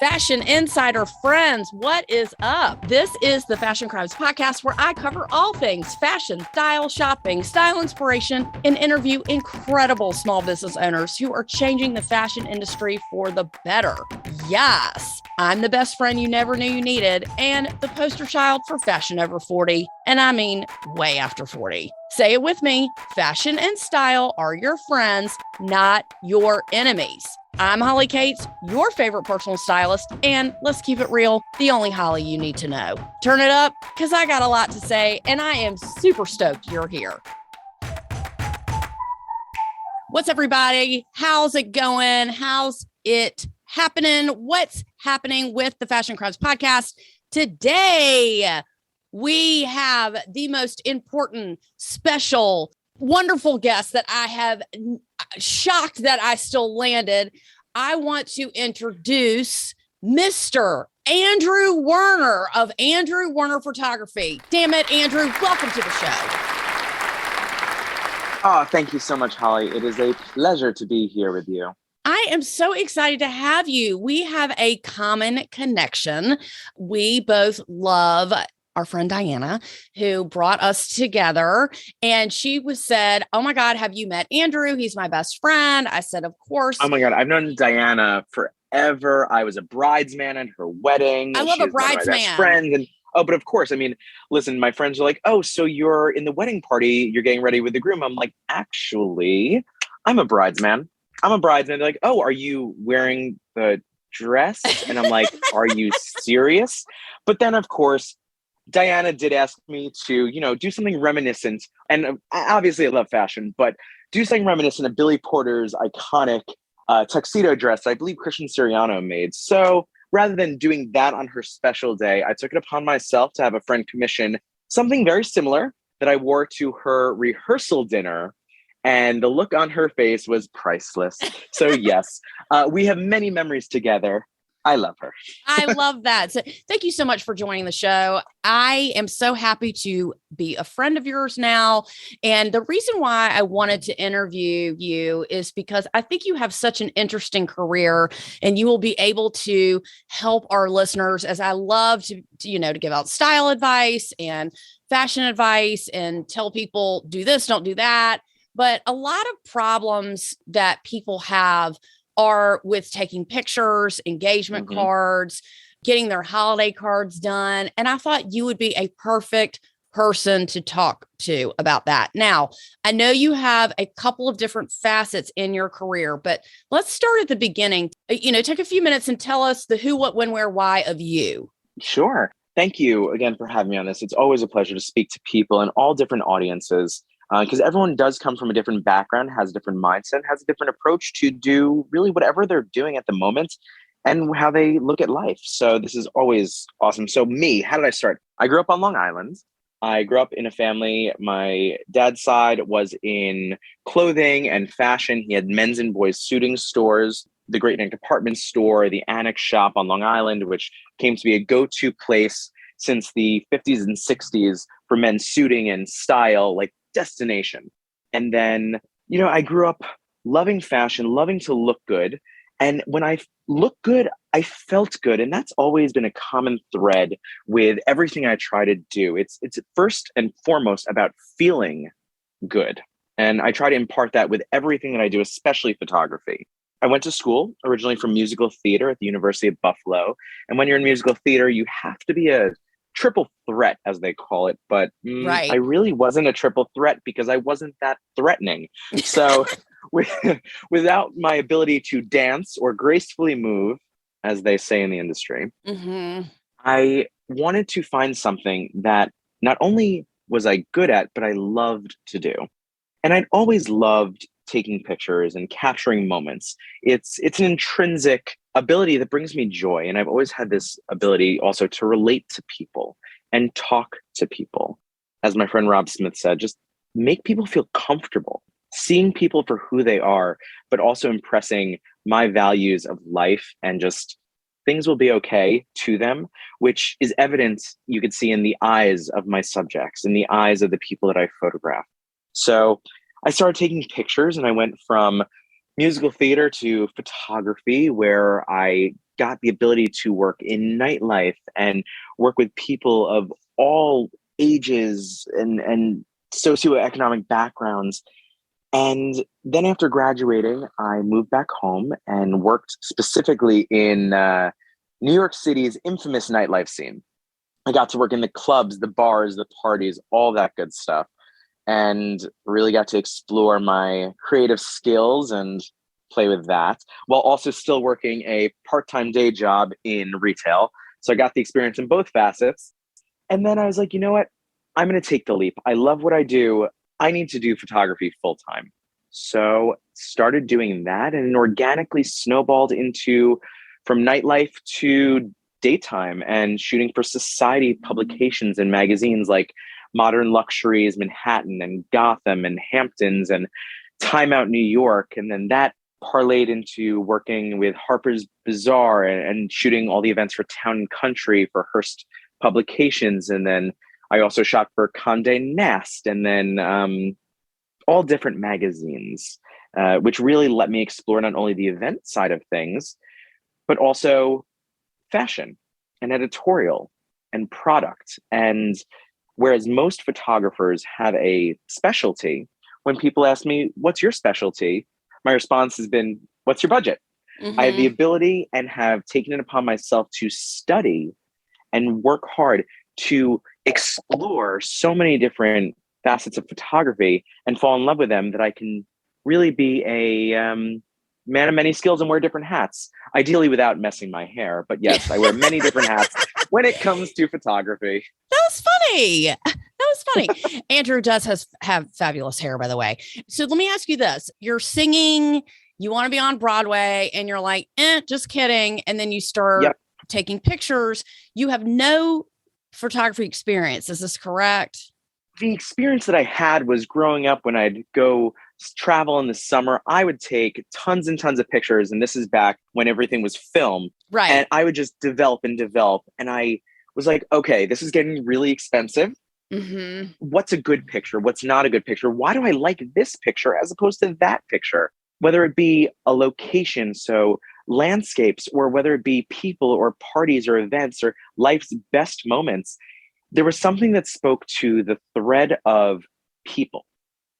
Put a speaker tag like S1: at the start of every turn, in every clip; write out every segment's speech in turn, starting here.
S1: Fashion Insider friends, what is up? This is the Fashion Crimes podcast where I cover all things fashion, style, shopping, style inspiration, and interview incredible small business owners who are changing the fashion industry for the better. Yes, I'm the best friend you never knew you needed and the poster child for fashion over 40. And I mean way after 40. Say it with me, fashion and style are your friends, not your enemies. I'm Holly Katz, your favorite personal stylist, and let's keep it real, the only Holly you need to know. Turn it up, because I got a lot to say, and I am super stoked you're here. What's everybody? How's it going? How's it happening? What's happening with the Fashion Crimes podcast? Today, we have the most important, special, wonderful guest that I have shocked that I still landed. I want to introduce Mr. Andrew Werner of Andrew Werner Photography. Damn it, Andrew, welcome to the show.
S2: Oh, thank you so much, Holly. It is a pleasure to be here with you.
S1: I am so excited to have you. We have a common connection. We both love our friend Diana, who brought us together. And she said, oh my God, have you met Andrew? He's my best friend. I said, of course.
S2: Oh my God, I've known Diana forever. I was a bridesman at her wedding.
S1: I love a bridesman.
S2: Best friends. And but of course, I mean, listen, my friends are like, oh, so you're in the wedding party, you're getting ready with the groom. I'm like, actually, I'm a bridesman. I'm a bridesman. They're like, oh, are you wearing the dress? And I'm like, are you serious? But then, of course, Diana did ask me to, do something reminiscent. And obviously I love fashion, but do something reminiscent of Billy Porter's iconic tuxedo dress I believe Christian Siriano made. So rather than doing that on her special day, I took it upon myself to have a friend commission something very similar that I wore to her rehearsal dinner. And the look on her face was priceless. So yes, we have many memories together. I love her.
S1: I love that. So thank you so much for joining the show. I am so happy to be a friend of yours now. And the reason why I wanted to interview you is because I think you have such an interesting career and you will be able to help our listeners, as I love to give out style advice and fashion advice and tell people do this, don't do that. But a lot of problems that people have are with taking pictures, engagement cards, getting their holiday cards done. And I thought you would be a perfect person to talk to about that. Now, I know you have a couple of different facets in your career, but let's start at the beginning. Take a few minutes and tell us the who, what, when, where, why of you.
S2: Sure. Thank you again for having me on this. It's always a pleasure to speak to people in all different audiences. Because everyone does come from a different background, has a different mindset, has a different approach to do really whatever they're doing at the moment and how they look at life. So this is always awesome. So how did I start? I grew up on Long Island. I grew up in a family. My dad's side was in clothing and fashion. He had men's and boys suiting stores, the Great Neck Department Store, the Annex Shop on Long Island, which came to be a go-to place since the 50s and 60s for men's suiting and style, like destination. And then, I grew up loving fashion, loving to look good. And when I look good, I felt good. And that's always been a common thread with everything I try to do. It's first and foremost about feeling good. And I try to impart that with everything that I do, especially photography. I went to school originally for musical theater at the University of Buffalo. And when you're in musical theater, you have to be a triple threat, as they call it. But
S1: right.
S2: I really wasn't a triple threat because I wasn't that threatening. So without my ability to dance or gracefully move, as they say in the industry, I wanted to find something that not only was I good at, but I loved to do. And I'd always loved taking pictures and capturing moments. It's an intrinsic ability that brings me joy. And I've always had this ability also to relate to people and talk to people. As my friend Rob Smith said, just make people feel comfortable, seeing people for who they are, but also impressing my values of life and just things will be okay to them, which is evident you could see in the eyes of my subjects, in the eyes of the people that I photograph. So I started taking pictures and I went from musical theater to photography, where I got the ability to work in nightlife and work with people of all ages and socioeconomic backgrounds. And then after graduating, I moved back home and worked specifically in New York City's infamous nightlife scene. I got to work in the clubs, the bars, the parties, all that good stuff, and really got to explore my creative skills and play with that while also still working a part-time day job in retail. So I got the experience in both facets. And then I was like, you know what? I'm going to take the leap. I love what I do. I need to do photography full time. So started doing that and organically snowballed into from nightlife to daytime and shooting for society publications and magazines like Modern Luxuries, Manhattan and Gotham and Hamptons and Time Out New York. And then that parlayed into working with Harper's Bazaar and shooting all the events for Town and Country for Hearst Publications. And then I also shot for Condé Nast and then all different magazines, which really let me explore not only the event side of things, but also fashion and editorial and product. And whereas most photographers have a specialty, when people ask me, what's your specialty? My response has been, what's your budget? Mm-hmm. I have the ability and have taken it upon myself to study and work hard to explore so many different facets of photography and fall in love with them that I can really be a man of many skills and wear different hats, ideally without messing my hair. But yes, I wear many different hats when it comes to photography.
S1: That was funny. That was funny. Andrew does have fabulous hair, by the way. So let me ask you this. You're singing, you want to be on Broadway, and you're like, just kidding. And then you start taking pictures. You have no photography experience. Is this correct?
S2: The experience that I had was growing up when I'd go travel in the summer. I would take tons and tons of pictures. And this is back when everything was film.
S1: Right.
S2: And I would just develop. And I was like, okay, this is getting really expensive. Mm-hmm. What's a good picture? What's not a good picture? Why do I like this picture as opposed to that picture? Whether it be a location, so landscapes, or whether it be people or parties or events or life's best moments, there was something that spoke to the thread of people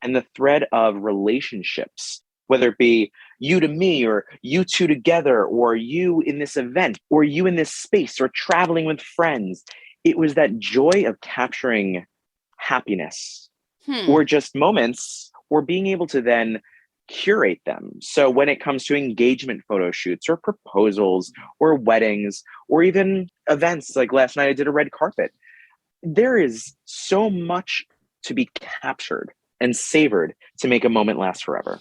S2: and the thread of relationships, whether it be you to me or you two together or you in this event or you in this space or traveling with friends. It was that joy of capturing happiness or just moments or being able to then curate them. So when it comes to engagement photo shoots or proposals or weddings or even events like last night I did a red carpet, there is so much to be captured and savored to make a moment last forever.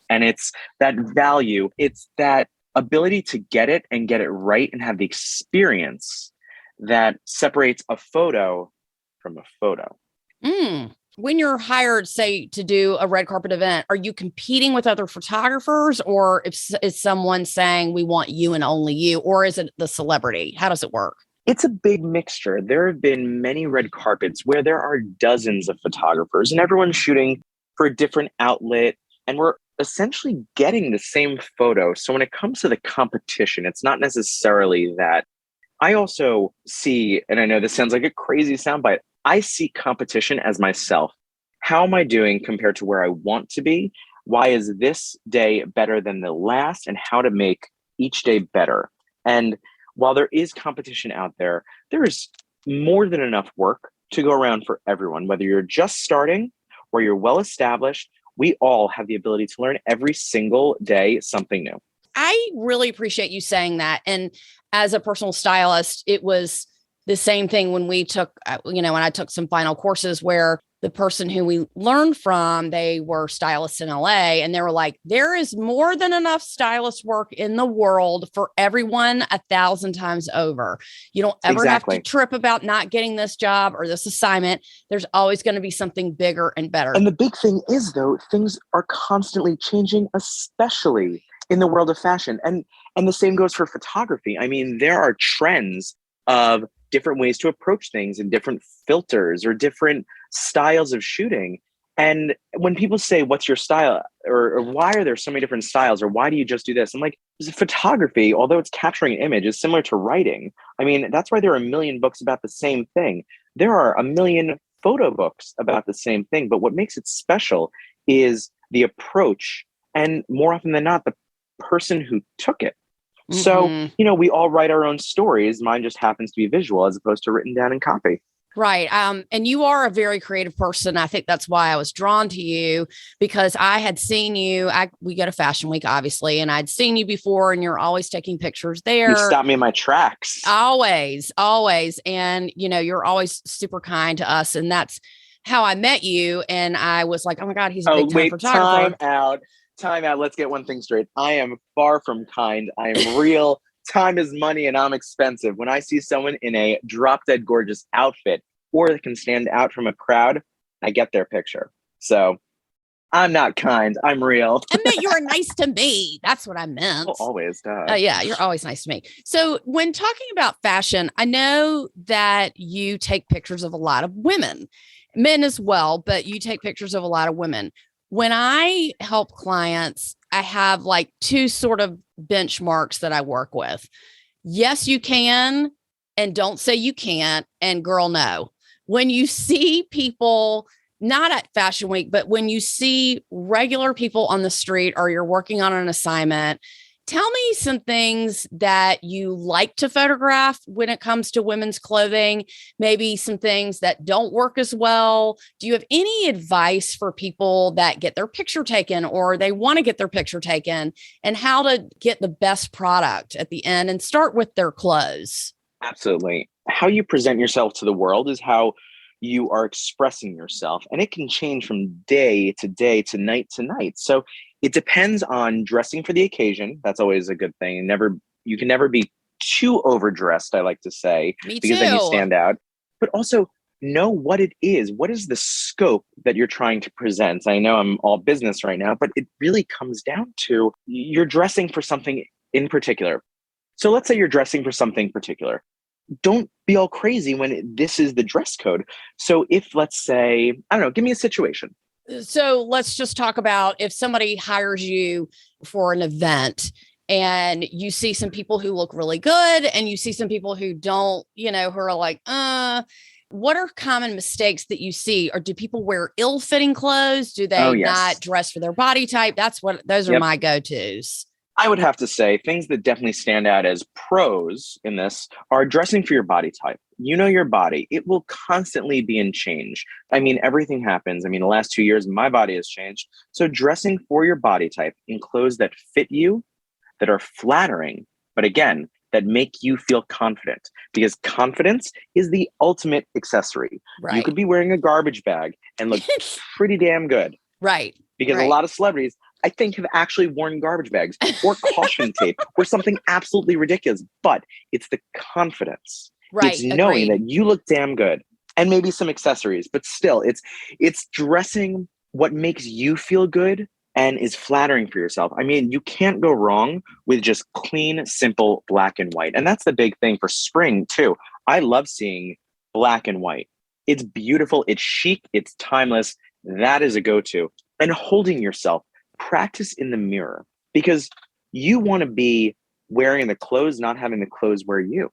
S2: And it's that value, it's that ability to get it and get it right and have the experience that separates a photo from a photo.
S1: When you're hired, say, to do a red carpet event, are you competing with other photographers, or is someone saying we want you and only you, or is it the celebrity? How does it work?
S2: It's a big mixture. There have been many red carpets where there are dozens of photographers and everyone's shooting for a different outlet, and we're essentially getting the same photo. So when it comes to the competition, it's not necessarily that. I also see, and I know this sounds like a crazy soundbite, I see competition as myself. How am I doing compared to where I want to be? Why is this day better than the last? And how to make each day better. And while there is competition out there, there is more than enough work to go around for everyone. Whether you're just starting or you're well established, we all have the ability to learn every single day something new.
S1: I really appreciate you saying that. And as a personal stylist, it was the same thing when we took, when I took some final courses where the person who we learned from, they were stylists in LA, and they were like, there is more than enough stylist work in the world for everyone 1,000 times over. You don't ever have to trip about not getting this job or this assignment. There's always going to be something bigger and better.
S2: And the big thing is, though, things are constantly changing, especially in the world of fashion. And the same goes for photography. I mean, there are trends of different ways to approach things and different filters or different styles of shooting. And when people say, what's your style? Or why are there so many different styles? Or why do you just do this? I'm like, photography, although it's capturing an image, is similar to writing. I mean, that's why there are a million books about the same thing. There are a million photo books about the same thing. But what makes it special is the approach. And more often than not, the person who took it. So, we all write our own stories. Mine just happens to be visual as opposed to written down in copy.
S1: Right. And you are a very creative person. I think that's why I was drawn to you, because I had seen you. We go to Fashion Week, obviously, and I'd seen you before, and you're always taking pictures there.
S2: You stopped me in my tracks.
S1: Always, always. And, you're always super kind to us. And that's how I met you. And I was like, oh my God, he's a big time photographer.
S2: Time out. Let's get one thing straight. I am far from kind. I am real. Time is money and I'm expensive. When I see someone in a drop dead gorgeous outfit or that can stand out from a crowd, I get their picture. So I'm not kind. I'm real.
S1: I meant you were nice to me. That's what I meant.
S2: Well, always.
S1: Yeah, you're always nice to me. So when talking about fashion, I know that you take pictures of a lot of women, men as well, but you take pictures of a lot of women. When I help clients, I have like two sort of benchmarks that I work with. Yes, you can, and don't say you can't, and girl, no. When you see people, not at Fashion Week, but when you see regular people on the street or you're working on an assignment, tell me some things that you like to photograph when it comes to women's clothing, maybe some things that don't work as well. Do you have any advice for people that get their picture taken or they want to get their picture taken, and how to get the best product at the end, and start with their clothes?
S2: Absolutely. How you present yourself to the world is how you are expressing yourself. And it can change from day to day to night to night. So it depends on dressing for the occasion. That's always a good thing. You can never be too overdressed, I like to say, because then you stand out. But also know what it is. What is the scope that you're trying to present? I know I'm all business right now, but it really comes down to you're dressing for something in particular. So let's say you're dressing for something particular. Don't be all crazy when this is the dress code. So if, let's say, I don't know, give me a situation.
S1: So let's just talk about if somebody hires you for an event and you see some people who look really good and you see some people who don't, who are like, what are common mistakes that you see? Or do people wear ill-fitting clothes? Do they not dress for their body type? Those are my go-tos.
S2: I would have to say things that definitely stand out as pros in this are dressing for your body type. You know your body. It will constantly be in change. I mean, everything happens. I mean, the last 2 years, my body has changed. So dressing for your body type in clothes that fit you, that are flattering, but again, that make you feel confident, because confidence is the ultimate accessory. Right. You could be wearing a garbage bag and look pretty damn good.
S1: Right.
S2: Because a lot of celebrities, I think, have actually worn garbage bags or caution tape or something absolutely ridiculous. But it's the confidence.
S1: Right.
S2: It's knowing that you look damn good, and maybe some accessories, but still it's dressing what makes you feel good and is flattering for yourself. I mean, you can't go wrong with just clean, simple black and white. And that's the big thing for spring too. I love seeing black and white. It's beautiful. It's chic. It's timeless. That is a go-to. And holding yourself. Practice in the mirror, because you want to be wearing the clothes, not having the clothes wear you.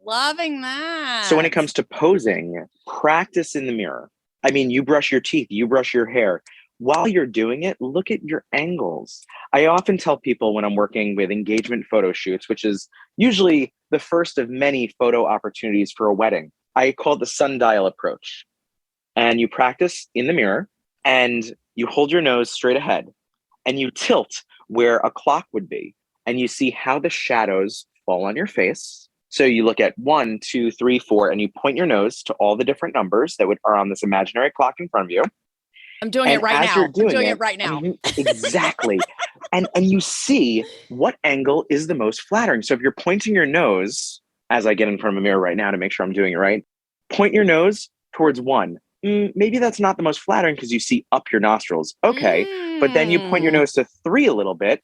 S1: Loving that.
S2: So when it comes to posing, practice in the mirror. I mean, you brush your teeth, you brush your hair. While you're doing it, look at your angles. I often tell people when I'm working with engagement photo shoots, which is usually the first of many photo opportunities for a wedding, I call it the Sundial Approach. And you practice in the mirror, and you hold your nose straight ahead and you tilt where a clock would be, and you see how the shadows fall on your face. So you look at 1, 2, 3, 4, and you point your nose to all the different numbers that are on this imaginary clock in front of you.
S1: I'm doing it right now. I'm doing it right now.
S2: Exactly. and you see what angle is the most flattering. So if you're pointing your nose, as I get in front of a mirror right now to make sure I'm doing it right, point your nose towards 1. Maybe that's not the most flattering because you see up your nostrils. Okay. But then you point your nose to 3 a little bit.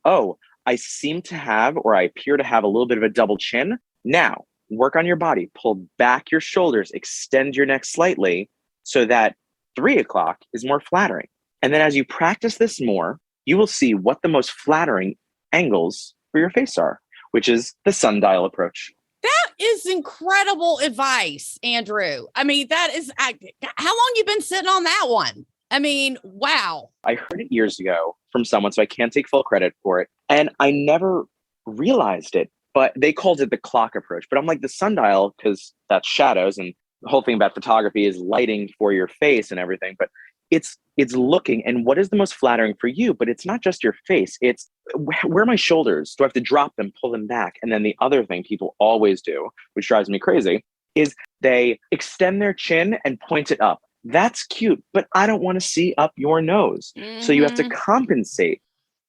S2: Oh, I seem to have, or I appear to have, a little bit of a double chin. Now, work on your body. Pull back your shoulders, extend your neck slightly so that 3 o'clock is more flattering. And then as you practice this more, you will see what the most flattering angles for your face are, which is the Sundial Approach.
S1: That is incredible advice, Andrew. I mean, how long you been sitting on that one? I mean, wow.
S2: I heard it years ago from someone, so I can't take full credit for it. And I never realized it, but they called it the clock approach. But I'm like, the sundial, because that's shadows, and the whole thing about photography is lighting for your face and everything. But it's looking, and what is the most flattering for you? But it's not just your face. It's where are my shoulders? Do I have to drop them, pull them back? And then the other thing people always do, which drives me crazy, is they extend their chin and point it up. That's cute, but I don't want to see up your nose. Mm-hmm. So you have to compensate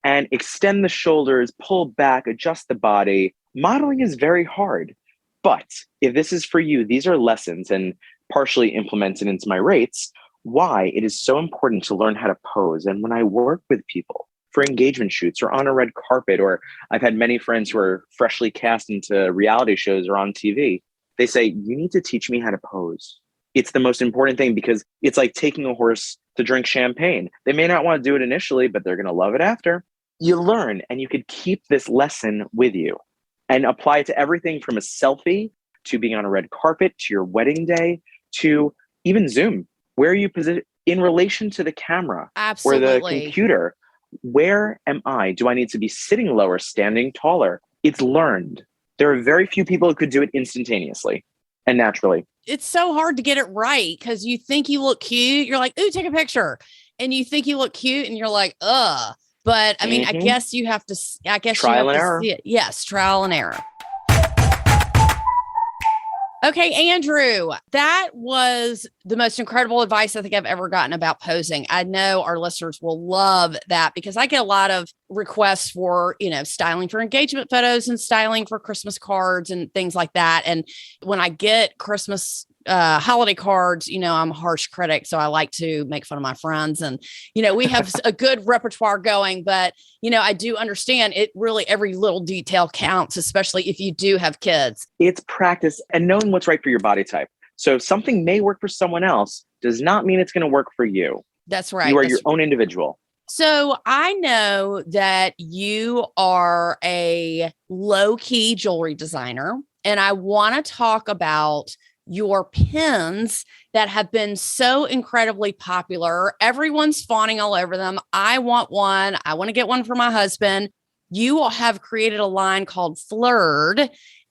S2: and extend the shoulders, pull back, adjust the body. Modeling is very hard. But if this is for you, these are lessons and partially implemented into my rates, why it is so important to learn how to pose. And when I work with people for engagement shoots or on a red carpet, or I've had many friends who are freshly cast into reality shows or on TV, they say, you need to teach me how to pose. It's the most important thing, because it's like taking a horse to drink champagne. They may not want to do it initially, but they're going to love it after. You learn, and you could keep this lesson with you and apply it to everything from a selfie to being on a red carpet, to your wedding day, to even Zoom. Where are you positioned in relation to the camera?
S1: Absolutely.
S2: Or the computer? Where am I? Do I need to be sitting lower, standing taller? It's learned. There are very few people who could do it instantaneously and naturally.
S1: It's so hard to get it right, because you think you look cute. You're like, ooh, take a picture. And you think you look cute and you're like, ugh. But I mean, I guess you have to,
S2: trial and error.
S1: See it. Yes, trial and error. Okay, Andrew, that was the most incredible advice I think I've ever gotten about posing. I know our listeners will love that, because I get a lot of requests for, styling for engagement photos and styling for Christmas cards and things like that. And when I get Christmas holiday cards, I'm a harsh critic, so I like to make fun of my friends, and we have a good repertoire going, but I do understand it. Really, every little detail counts, especially if you do have kids.
S2: It's practice and knowing what's right for your body type. So something may work for someone else does not mean it's going to work for you.
S1: That's right.
S2: You are your own individual.
S1: So I know that you are a low-key jewelry designer, and I want to talk about your pins that have been so incredibly popular. Everyone's fawning all over them. I want one. I want to get one for my husband. You have created a line called Flird,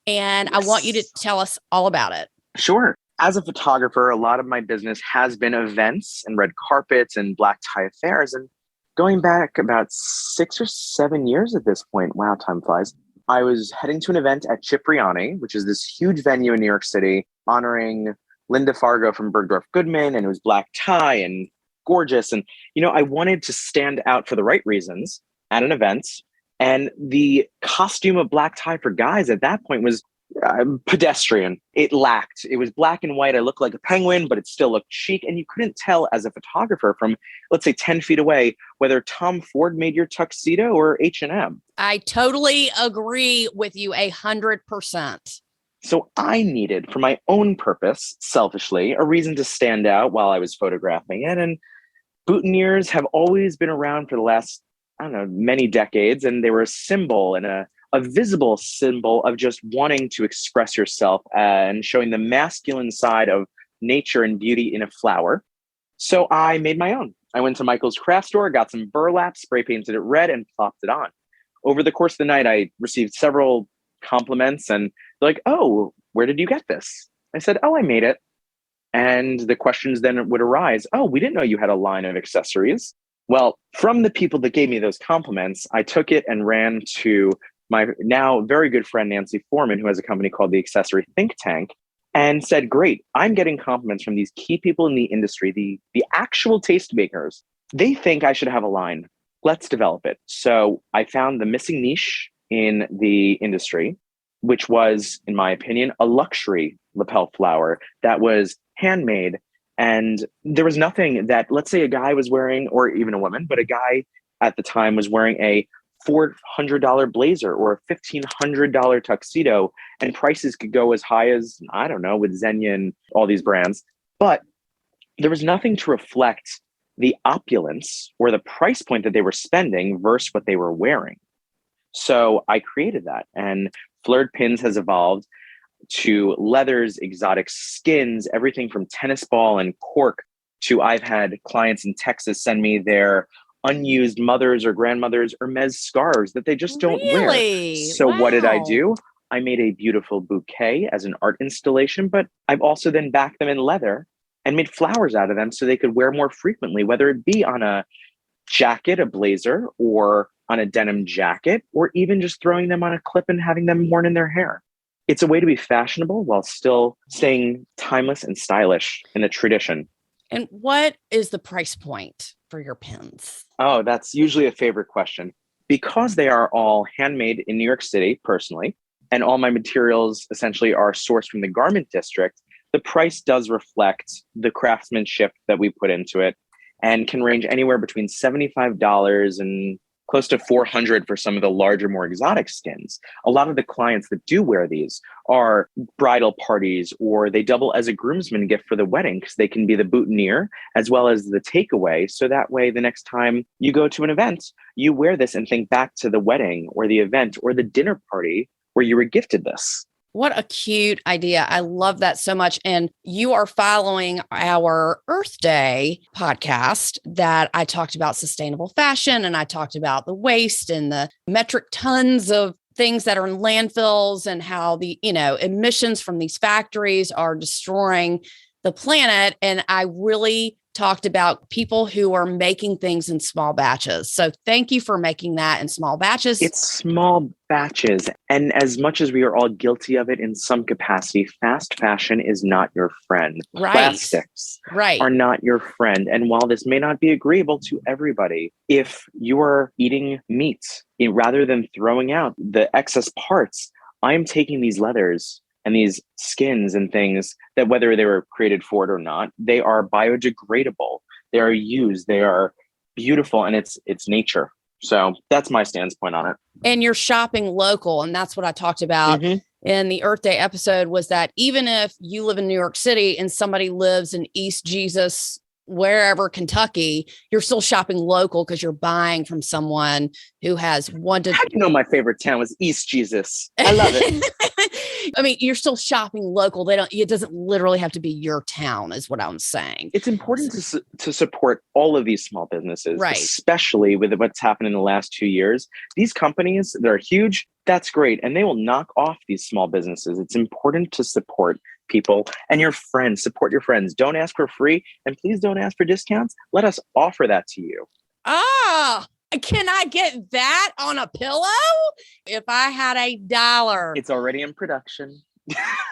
S1: and yes. I want you to tell us all about it.
S2: Sure. As a photographer, a lot of my business has been events and red carpets and black tie affairs. And going back about 6 or 7 years at this point, wow, time flies. I was heading to an event at Cipriani, which is this huge venue in New York City, honoring Linda Fargo from Bergdorf Goodman, and it was black tie and gorgeous. And, I wanted to stand out for the right reasons at an event. And the costume of black tie for guys at that point was pedestrian. It lacked. It was black and white. I looked like a penguin, but it still looked chic. And you couldn't tell as a photographer from, let's say, 10 feet away, whether Tom Ford made your tuxedo or H&M.
S1: I totally agree with you 100%.
S2: So I needed, for my own purpose, selfishly, a reason to stand out while I was photographing it. And boutonnieres have always been around for the last, many decades. And they were a symbol and a visible symbol of just wanting to express yourself and showing the masculine side of nature and beauty in a flower. So I made my own. I went to Michael's craft store, got some burlap, spray painted it red, and plopped it on. Over the course of the night, I received several compliments, and they're like, oh, where did you get this? I said, oh, I made it. And the questions then would arise, oh, we didn't know you had a line of accessories. Well, from the people that gave me those compliments, I took it and ran to my now very good friend, Nancy Foreman, who has a company called the Accessory Think Tank, and said, great, I'm getting compliments from these key people in the industry, the actual tastemakers. They think I should have a line. Let's develop it. So I found the missing niche in the industry, which was, in my opinion, a luxury lapel flower that was handmade. And there was nothing that, let's say a guy was wearing, or even a woman, but a guy at the time was wearing a $400 blazer or a $1,500 tuxedo, and prices could go as high as, I don't know, with Xenia and all these brands. But there was nothing to reflect the opulence or the price point that they were spending versus what they were wearing. So I created that, and Flird Pins has evolved to leathers, exotic skins, everything from tennis ball and cork to I've had clients in Texas send me their unused mothers or grandmothers Hermes scarves that they just don't wear. So what did I
S1: Wow.
S2: do? I made a beautiful bouquet as an art installation, but I've also then backed them in leather and made flowers out of them so they could wear more frequently, whether it be on a jacket, a blazer, or on a denim jacket, or even just throwing them on a clip and having them worn in their hair. It's a way to be fashionable while still staying timeless and stylish in the tradition.
S1: And what is the price point for your pins?
S2: Oh, that's usually a favorite question. Because they are all handmade in New York City, personally, and all my materials essentially are sourced from the garment district, the price does reflect the craftsmanship that we put into it and can range anywhere between $75 and close to $400 for some of the larger, more exotic skins. A lot of the clients that do wear these are bridal parties, or they double as a groomsman gift for the wedding because they can be the boutonniere as well as the takeaway. So that way, the next time you go to an event, you wear this and think back to the wedding or the event or the dinner party where you were gifted this.
S1: What a cute idea. I love that so much. And you are following our Earth Day podcast that I talked about sustainable fashion, and I talked about the waste and the metric tons of things that are in landfills and how the, emissions from these factories are destroying the planet. And I really talked about people who are making things in small batches. So thank you for making that in small batches.
S2: It's small batches. And as much as we are all guilty of it in some capacity, fast fashion is not your friend.
S1: Right.
S2: Plastics are not your friend. And while this may not be agreeable to everybody, if you are eating meat, rather than throwing out the excess parts, I'm taking these leathers and these skins and things that, whether they were created for it or not, they are biodegradable. They are used. They are beautiful, and it's nature. So that's my standpoint on it.
S1: And you're shopping local, and that's what I talked about in the Earth Day episode. Was that even if you live in New York City and somebody lives in East Jesus, wherever, Kentucky, you're still shopping local because you're buying from someone who has wanted.
S2: How do you know my favorite town was East Jesus? I love it.
S1: I mean, you're still shopping local. It doesn't literally have to be your town, is what I'm saying.
S2: It's important to support all of these small businesses,
S1: right,
S2: especially with what's happened in the last 2 years. These companies, they're huge. That's great. And they will knock off these small businesses. It's important to support people and your friends. Support your friends. Don't ask for free, and please don't ask for discounts. Let us offer that to you.
S1: Can I get that on a pillow? If I had $1,
S2: it's already in production.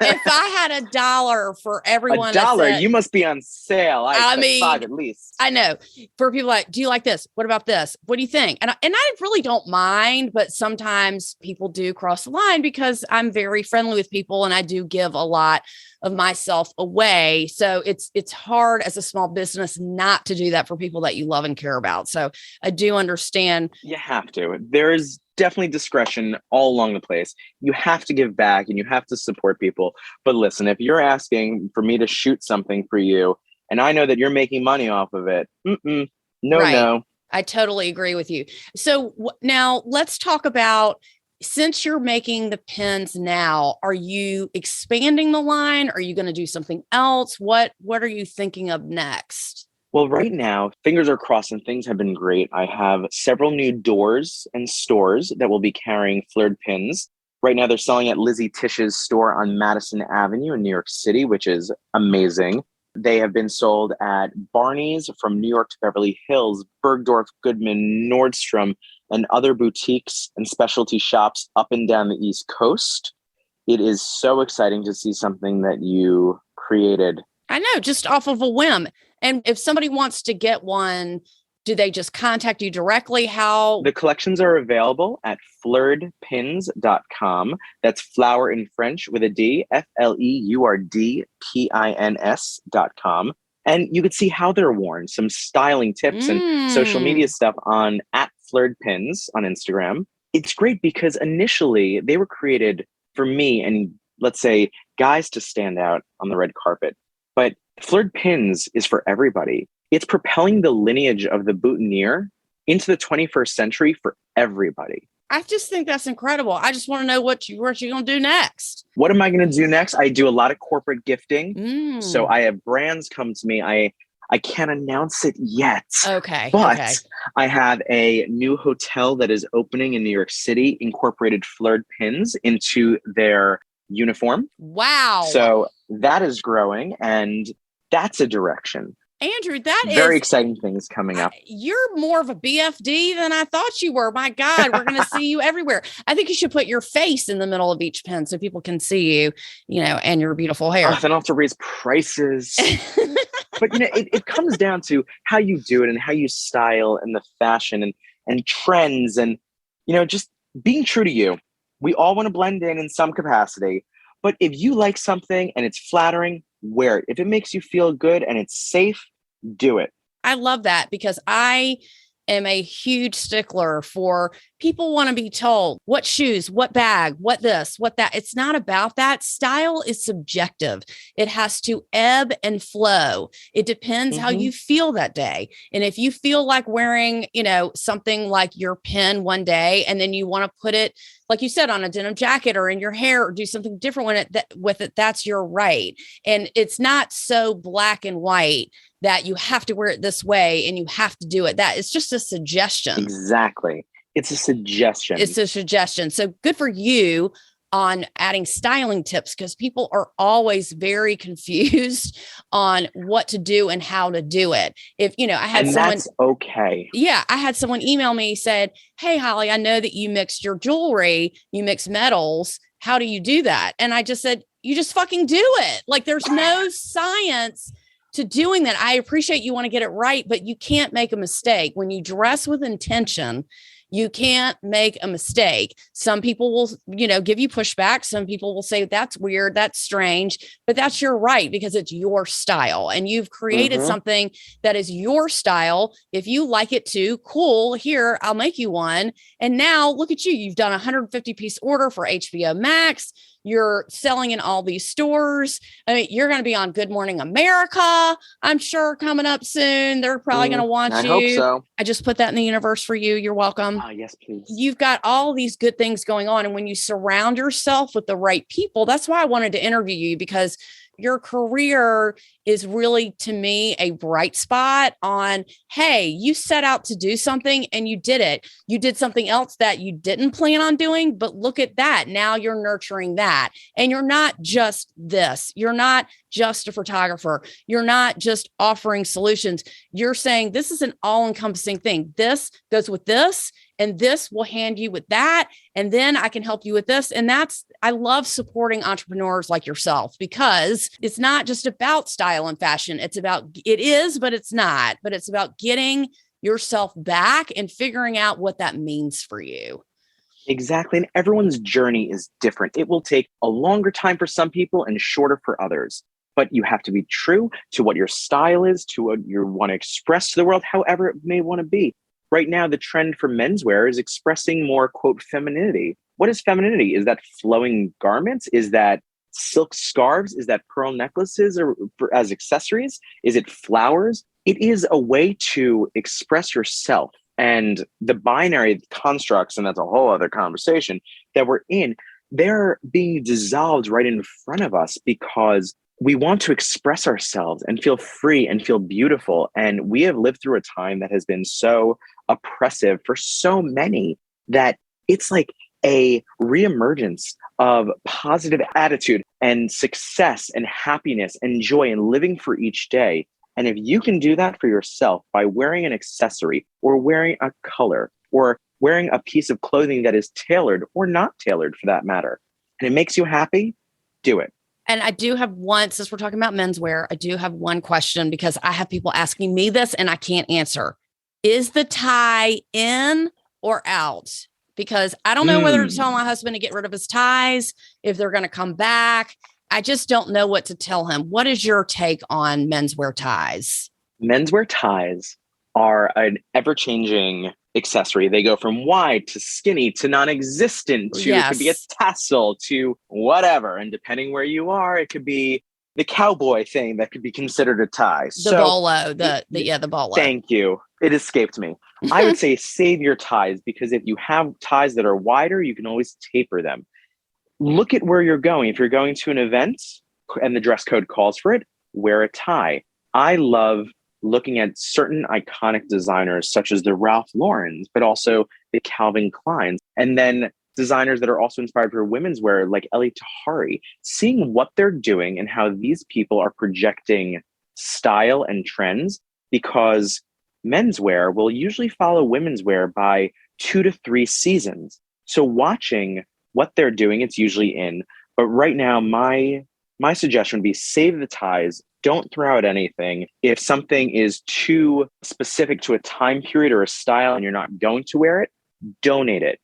S1: If I had $1 for everyone,
S2: $1, you must be on sale. I mean, 5 at least.
S1: I know. For people like, do you like this? What about this? What do you think? And I really don't mind, but sometimes people do cross the line because I'm very friendly with people and I do give a lot of myself away. So it's hard as a small business not to do that for people that you love and care about. So I do understand.
S2: You have to. There is definitely discretion all along the place. You have to give back and you have to support people. But listen, if you're asking for me to shoot something for you and I know that you're making money off of it, no.
S1: I totally agree with you. So now let's talk about, since you're making the pins now, are you expanding the line? Are you going to do something else? What are you thinking of next?
S2: Well, right now, fingers are crossed and things have been great. I have several new doors and stores that will be carrying Flird pins. Right now, they're selling at Lizzie Tish's store on Madison Avenue in New York City, which is amazing. They have been sold at Barney's from New York to Beverly Hills, Bergdorf Goodman, Nordstrom, and other boutiques and specialty shops up and down the East Coast. It is so exciting to see something that you created.
S1: I know, just off of a whim. And if somebody wants to get one, do they just contact you directly? How?
S2: The collections are available at flirdpins.com. That's flower in French with a D, FLEURDPINS.com. And you could see how they're worn, some styling tips and social media stuff on @FlirdPins on Instagram. It's great because initially they were created for me and, let's say, guys to stand out on the red carpet. But Flird pins is for everybody. It's propelling the lineage of the boutonniere into the 21st century for everybody.
S1: I just think that's incredible. I just want to know what you're going to do next.
S2: What am I going to do next? I do a lot of corporate gifting. So I have brands come to me. I can't announce it yet.
S1: Okay.
S2: But I have a new hotel that is opening in New York City, incorporated Flird pins into their uniform.
S1: Wow.
S2: So that is growing, and that's a direction.
S1: Andrew, that
S2: very exciting things coming up.
S1: You're more of a BFD than I thought you were. My God, we're going to see you everywhere. I think you should put your face in the middle of each pin so people can see you, and your beautiful hair.
S2: Then I'll have to raise prices. But, it comes down to how you do it and how you style and the fashion and trends and, just being true to you. We all want to blend in some capacity. But if you like something and it's flattering, wear it. If it makes you feel good and it's safe, do it.
S1: I love that because I am a huge stickler for people want to be told what shoes, what bag, what this, what that. It's not about that. Style is subjective. It has to ebb and flow. It depends how you feel that day. And if you feel like wearing, something like your pin one day, and then you want to put it, like you said, on a denim jacket or in your hair or do something different with it, that's your right. And it's not so black and white that you have to wear it this way and you have to do it. That it's just a suggestion.
S2: Exactly. It's a suggestion.
S1: It's a suggestion. So good for you on adding styling tips because people are always very confused on what to do and how to do it. If, I had
S2: and
S1: someone.
S2: That's okay.
S1: Yeah. I had someone email me, said, "Hey, Holly, I know that you mixed your jewelry, you mix metals. How do you do that?" And I just said, you just fucking do it. Like there's no science to doing that. I appreciate you want to get it right, but you can't make a mistake. When you dress with intention, you can't make a mistake. Some people will, give you pushback. Some people will say, that's weird, that's strange, but that's your right because it's your style and you've created something that is your style. If you like it too, cool. Here, I'll make you one. And now look at you. You've done a 150-piece order for HBO Max. You're selling in all these stores. I mean, you're going to be on Good Morning America, I'm sure, coming up soon. They're probably going to want you.
S2: I hope so.
S1: I just put that in the universe for you. You're welcome.
S2: Yes, please.
S1: You've got all these good things going on. And when you surround yourself with the right people, that's why I wanted to interview you, because your career is really, to me, a bright spot on, hey, you set out to do something and you did it. You did something else that you didn't plan on doing, but look at that. Now you're nurturing that. And you're not just this. You're not just a photographer. You're not just offering solutions. You're saying this is an all-encompassing thing. This goes with this, and this will hand you with that. And then I can help you with this. And I love supporting entrepreneurs like yourself because it's not just about style and fashion. It is, but it's not, but it's about getting yourself back and figuring out what that means for you.
S2: Exactly. And everyone's journey is different. It will take a longer time for some people and shorter for others. But you have to be true to what your style is, to what you want to express to the world, however it may want to be. Right now, the trend for menswear is expressing more, quote, femininity. What is femininity? Is that flowing garments? Is that silk scarves? Is that pearl necklaces or as accessories? Is it flowers? It is a way to express yourself. And the binary constructs, and that's a whole other conversation that we're in, they're being dissolved right in front of us because we want to express ourselves and feel free and feel beautiful. And we have lived through a time that has been so oppressive for so many that it's like a reemergence of positive attitude and success and happiness and joy and living for each day. And if you can do that for yourself by wearing an accessory or wearing a color or wearing a piece of clothing that is tailored or not tailored for that matter, and it makes you happy, do it.
S1: And I do have one, since we're talking about menswear, I do have one question because I have people asking me this and I can't answer. Is the tie in or out? Because I don't know whether to tell my husband to get rid of his ties, if they're going to come back. I just don't know what to tell him. What is your take on menswear ties?
S2: Menswear ties are an ever-changing accessory. They go from wide to skinny to non-existent to it could be a tassel to whatever. And depending where you are, it could be the cowboy thing that could be considered a tie.
S1: The bolo, the bolo.
S2: Thank you. It escaped me. I would say save your ties, because if you have ties that are wider, you can always taper them. Look at where you're going. If you're going to an event and the dress code calls for it, wear a tie. I love looking at certain iconic designers such as the Ralph Laurens, but also the Calvin Kleins, and then designers that are also inspired for women's wear like Ellie Tahari, seeing what they're doing and how these people are projecting style and trends, because menswear will usually follow women's wear by 2 to 3 seasons. So watching what they're doing, it's usually in. But right now, my suggestion would be save the ties. Don't throw out anything. If something is too specific to a time period or a style and you're not going to wear it, donate it.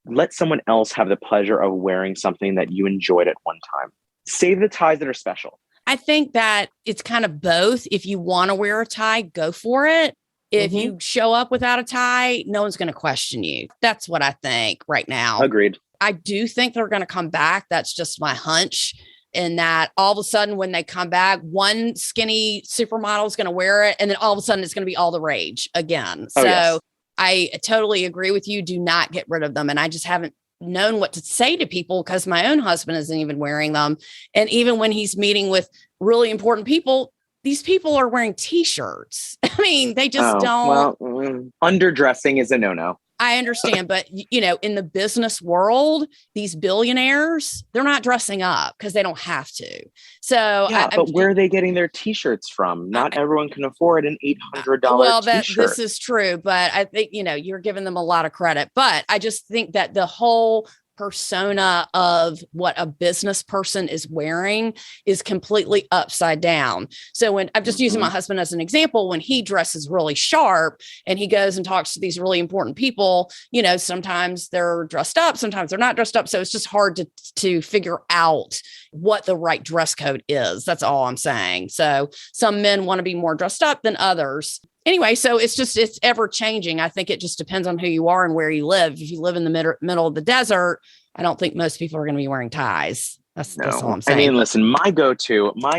S2: Let someone else have the pleasure of wearing something that you enjoyed at one time. Save the ties that are special.
S1: I think that it's kind of both. If you want to wear a tie, go for it. If you show up without a tie, no one's going to question you. That's what I think right now.
S2: Agreed.
S1: I do think they're going to come back. That's just my hunch. And that all of a sudden, when they come back, one skinny supermodel is going to wear it. And then all of a sudden, it's going to be all the rage again. So yes. I totally agree with you. Do not get rid of them. And I just haven't known what to say to people because my own husband isn't even wearing them. And even when he's meeting with really important people, these people are wearing T-shirts. I mean, they just don't.
S2: Well, underdressing is a no-no.
S1: I understand. But, you know, in the business world, these billionaires, they're not dressing up because they don't have to. So,
S2: yeah, but where are they getting their T-shirts from? Not everyone can afford an $800 T-shirt.
S1: This is true. But I think, you know, you're giving them a lot of credit. But I just think that the whole persona of what a business person is wearing is completely upside down. So when I'm just using my husband as an example, when he dresses really sharp and he goes and talks to these really important people, you know, sometimes they're dressed up, sometimes they're not dressed up. So it's just hard to figure out what the right dress code is. That's all I'm saying. So some men want to be more dressed up than others. Anyway, so it's ever changing. I think it just depends on who you are and where you live. If you live in the middle of the desert, I don't think most people are going to be wearing ties. That's all I'm saying.
S2: I mean, listen, my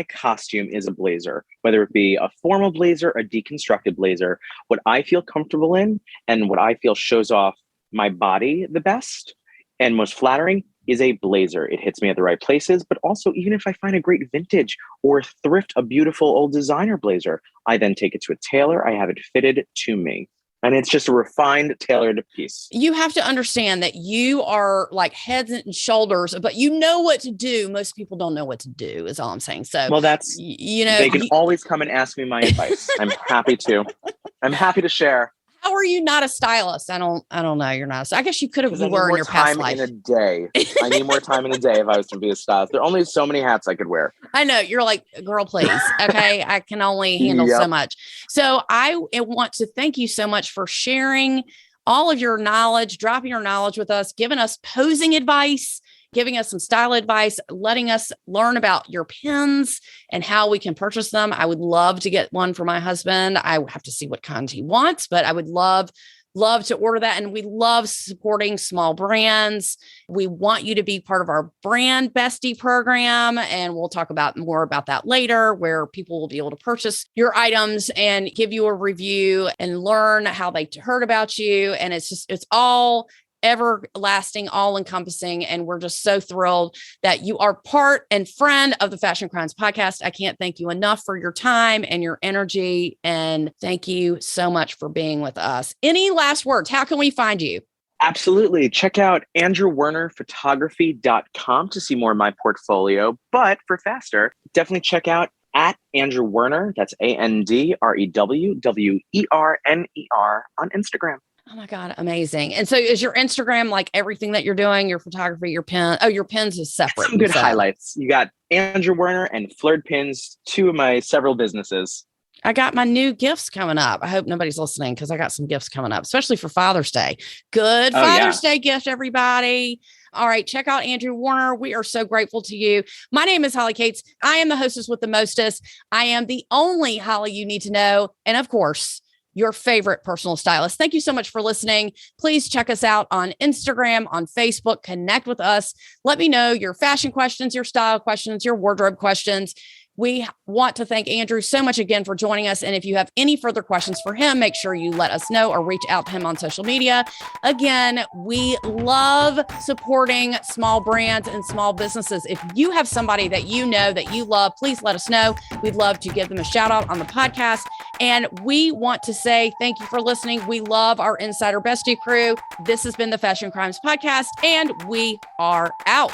S2: costume is a blazer, whether it be a formal blazer, a deconstructed blazer. What I feel comfortable in and what I feel shows off my body the best and most flattering is a blazer. It hits me at the right places, but also even if I find a great vintage or thrift, a beautiful old designer blazer, I then take it to a tailor. I have it fitted to me. And it's just a refined, tailored piece.
S1: You have to understand that you are like heads and shoulders, but you know what to do. Most people don't know what to do, is all I'm saying. So,
S2: well, that's, you know, they can always come and ask me my advice. I'm happy to share.
S1: How are you not a stylist? I don't know. You're not. I guess you could have were in your past life.
S2: I need more time in a day if I was to be a stylist. There are only so many hats I could wear.
S1: I know. You're like, girl, please. Okay. I can only handle so much. So I want to thank you so much for sharing all of your knowledge, dropping your knowledge with us, giving us posing advice, giving us some style advice, letting us learn about your pins and how we can purchase them. I would love to get one for my husband. I have to see what kind he wants, but I would love to order that. And we love supporting small brands. We want you to be part of our brand bestie program. And we'll talk more about that later, where people will be able to purchase your items and give you a review and learn how they heard about you. And it's all everlasting, all encompassing. And we're just so thrilled that you are part and friend of the Fashion Crimes podcast. I can't thank you enough for your time and your energy. And thank you so much for being with us. Any last words? How can we find you?
S2: Absolutely. Check out andrewwernerphotography.com to see more of my portfolio. But for faster, definitely check out at Andrew Werner. That's AndrewWerner on Instagram.
S1: Oh my God. Amazing. And so is your Instagram like everything that you're doing, your photography, your pen? Oh, your pins is separate.
S2: Some good highlights. You got Andrew Werner and Flird pins, 2 of my several businesses.
S1: I got my new gifts coming up. I hope nobody's listening because I got some gifts coming up, especially for Father's Day. Good Father's Day gift, everybody. All right. Check out Andrew Werner. We are so grateful to you. My name is Holly Katz. I am the hostess with the mostest. I am the only Holly you need to know. And of course, your favorite personal stylist. Thank you so much for listening. Please check us out on Instagram, on Facebook, connect with us. Let me know your fashion questions, your style questions, your wardrobe questions. we want to thank Andrew so much again for joining us. And if you have any further questions for him, make sure you let us know or reach out to him on social media. Again, we love supporting small brands and small businesses. If you have somebody that you know that you love, please let us know. We'd love to give them a shout out on the podcast. And we want to say thank you for listening. We love our Insider Bestie crew. This has been the Fashion Crimes Podcast, and we are out.